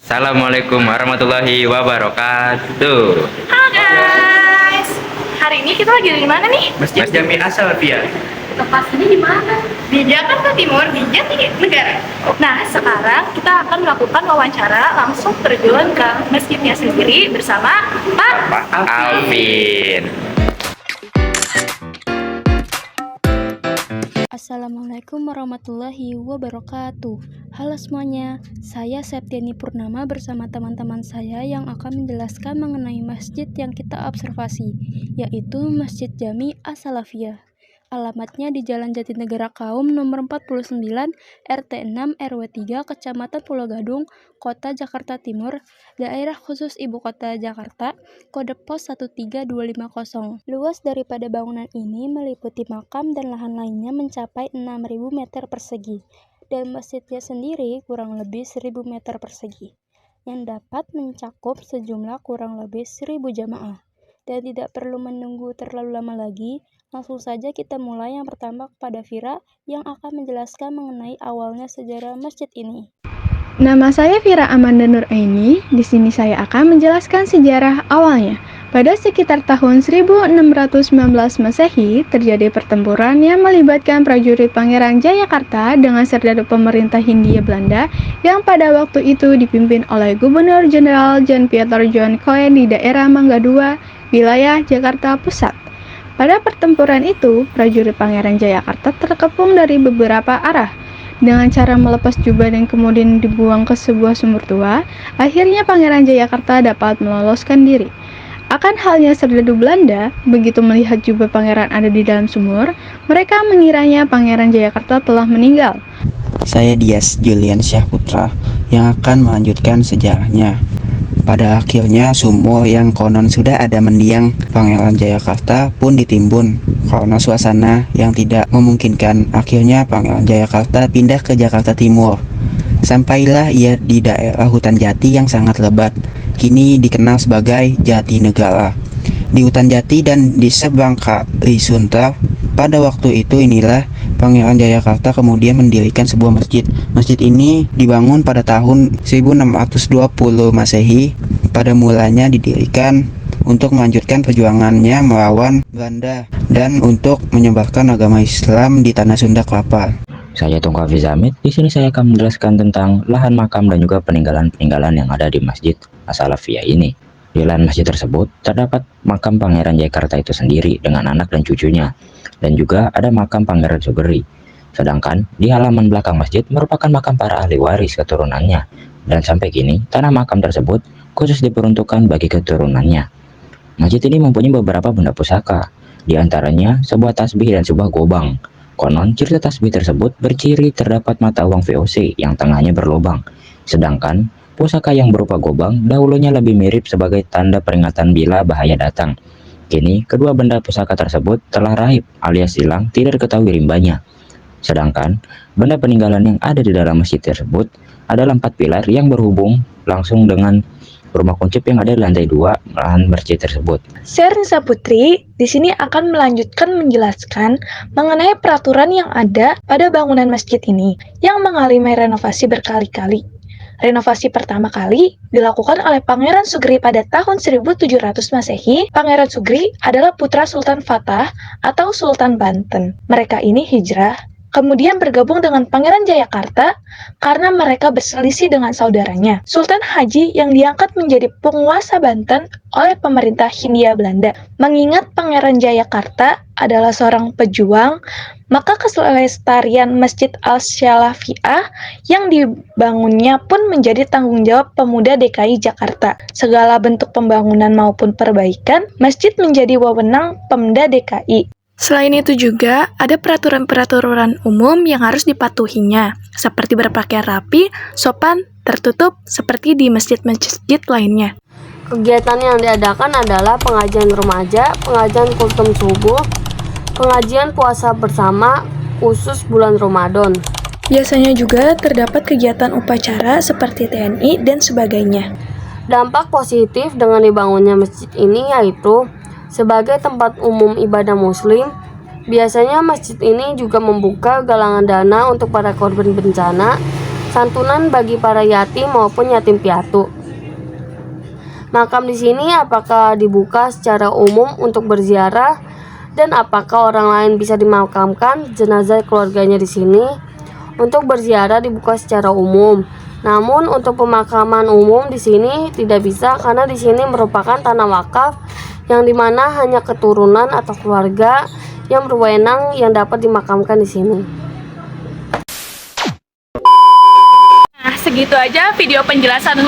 Assalamualaikum warahmatullahi wabarakatuh. Halo guys, hari ini kita lagi di mana nih? Masjid Jami As-Salafiyah. Tepatnya di mana? Di Jakarta Timur, di Jatinegara. Nah, sekarang kita akan melakukan wawancara langsung terjun ke masjidnya sendiri bersama Pak Alvin. Assalamualaikum warahmatullahi wabarakatuh. Halo semuanya, saya Septiani Purnama bersama teman-teman saya yang akan menjelaskan mengenai masjid yang kita observasi, yaitu Masjid Jami As-Salafiyah. Alamatnya di Jalan Jatinegara Kaum nomor 49, RT 6 RW 3, Kecamatan Pulau Gadung, Kota Jakarta Timur, Daerah Khusus Ibu Kota Jakarta, kode pos 13250. Luas daripada bangunan ini meliputi makam dan lahan lainnya mencapai 6.000 meter persegi, dan masjidnya sendiri kurang lebih 1.000 meter persegi, yang dapat mencakup sejumlah kurang lebih 1.000 jamaah. Dan tidak perlu menunggu terlalu lama lagi, langsung saja kita mulai yang pertama kepada Vira yang akan menjelaskan mengenai awalnya sejarah masjid ini. Nama saya Vira Amanda Nuraini. Di sini saya akan menjelaskan sejarah awalnya. Pada sekitar tahun 1619 Masehi, terjadi pertempuran yang melibatkan prajurit Pangeran Jayakarta dengan serdadu pemerintah Hindia Belanda yang pada waktu itu dipimpin oleh Gubernur Jenderal Jan Pieter Johan Coen di daerah Mangga II, wilayah Jakarta Pusat. Pada pertempuran itu, prajurit Pangeran Jayakarta terkepung dari beberapa arah. Dengan cara melepas jubah dan kemudian dibuang ke sebuah sumur tua, akhirnya Pangeran Jayakarta dapat meloloskan diri. Akan halnya serdadu Belanda, begitu melihat jubah pangeran ada di dalam sumur, mereka mengiranya Pangeran Jayakarta telah meninggal. Saya Dias Julian Syahputra yang akan melanjutkan sejarahnya. Pada akhirnya sumur yang konon sudah ada mendiang Pangeran Jayakarta pun ditimbun. Karena suasana yang tidak memungkinkan, akhirnya Pangeran Jayakarta pindah ke Jakarta Timur. Sampailah ia di daerah hutan jati yang sangat lebat, kini dikenal sebagai Jatinegara. Di hutan jati dan di seberang Kali Sunter, pada waktu itu inilah Pangeran Jayakarta kemudian mendirikan sebuah masjid. Masjid ini dibangun pada tahun 1620 Masehi. Pada mulanya didirikan untuk melanjutkan perjuangannya melawan Belanda dan untuk menyebarkan agama Islam di tanah Sunda Kelapa. Saya Tunggu Hafiz Hamid. Di sini saya akan menjelaskan tentang lahan makam dan juga peninggalan-peninggalan yang ada di Masjid As-Salafiyah ini. Di lahan masjid tersebut terdapat makam Pangeran Jayakarta itu sendiri dengan anak dan cucunya, dan juga ada makam Pangeran Sugeri. Sedangkan di halaman belakang masjid merupakan makam para ahli waris keturunannya, dan sampai kini tanah makam tersebut khusus diperuntukkan bagi keturunannya. Masjid ini mempunyai beberapa benda pusaka, di antaranya sebuah tasbih dan sebuah gobang. Konon ciri tasbih tersebut berciri terdapat mata uang VOC yang tengahnya berlubang, sedangkan pusaka yang berupa gobang dahulunya lebih mirip sebagai tanda peringatan bila bahaya datang. Kini kedua benda pusaka tersebut telah raib alias hilang, tidak diketahui rimbanya. Sedangkan benda peninggalan yang ada di dalam masjid tersebut adalah 4 pilar yang berhubung langsung dengan rumah kunci yang ada di lantai 2 lahan masjid tersebut. Saya Rinsa Putri, di sini akan melanjutkan menjelaskan mengenai peraturan yang ada pada bangunan masjid ini yang mengalami renovasi berkali-kali. Renovasi pertama kali dilakukan oleh Pangeran Sugri pada tahun 1700 Masehi. Pangeran Sugri adalah putra Sultan Fatah atau Sultan Banten. Mereka ini hijrah, kemudian bergabung dengan Pangeran Jayakarta karena mereka berselisih dengan saudaranya, Sultan Haji, yang diangkat menjadi penguasa Banten oleh pemerintah Hindia Belanda. Mengingat Pangeran Jayakarta adalah seorang pejuang, maka kelestarian Masjid As-Salafiyah yang dibangunnya pun menjadi tanggung jawab pemuda DKI Jakarta. Segala bentuk pembangunan maupun perbaikan masjid menjadi wewenang Pemda DKI. Selain itu juga ada peraturan-peraturan umum yang harus dipatuhinya, seperti berpakaian rapi, sopan, tertutup, seperti di masjid-masjid lainnya. Kegiatan yang diadakan adalah pengajian remaja, pengajian kultum subuh, pengajian puasa bersama khusus bulan Ramadan. Biasanya juga terdapat kegiatan upacara seperti TNI dan sebagainya. Dampak positif dengan dibangunnya masjid ini yaitu sebagai tempat umum ibadah muslim. Biasanya masjid ini juga membuka galangan dana untuk para korban bencana santunan bagi para yatim maupun yatim piatu. Makam di sini apakah dibuka secara umum untuk berziarah dan apakah orang lain bisa dimakamkan jenazah keluarganya di sini? Untuk berziarah dibuka secara umum. Namun untuk pemakaman umum di sini tidak bisa karena di sini merupakan tanah wakaf yang dimana hanya keturunan atau keluarga yang berwenang yang dapat dimakamkan di sini. Nah, segitu aja video penjelasan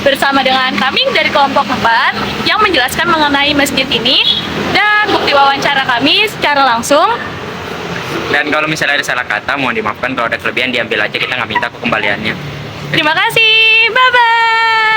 bersama dengan kami dari kelompok 4 yang menjelaskan mengenai masjid ini dan bukti wawancara kami secara langsung. Dan kalau misalnya ada salah kata, mohon dimaafkan. Kalau ada kelebihan diambil aja, kita nggak minta kembaliannya. Terima kasih, bye-bye!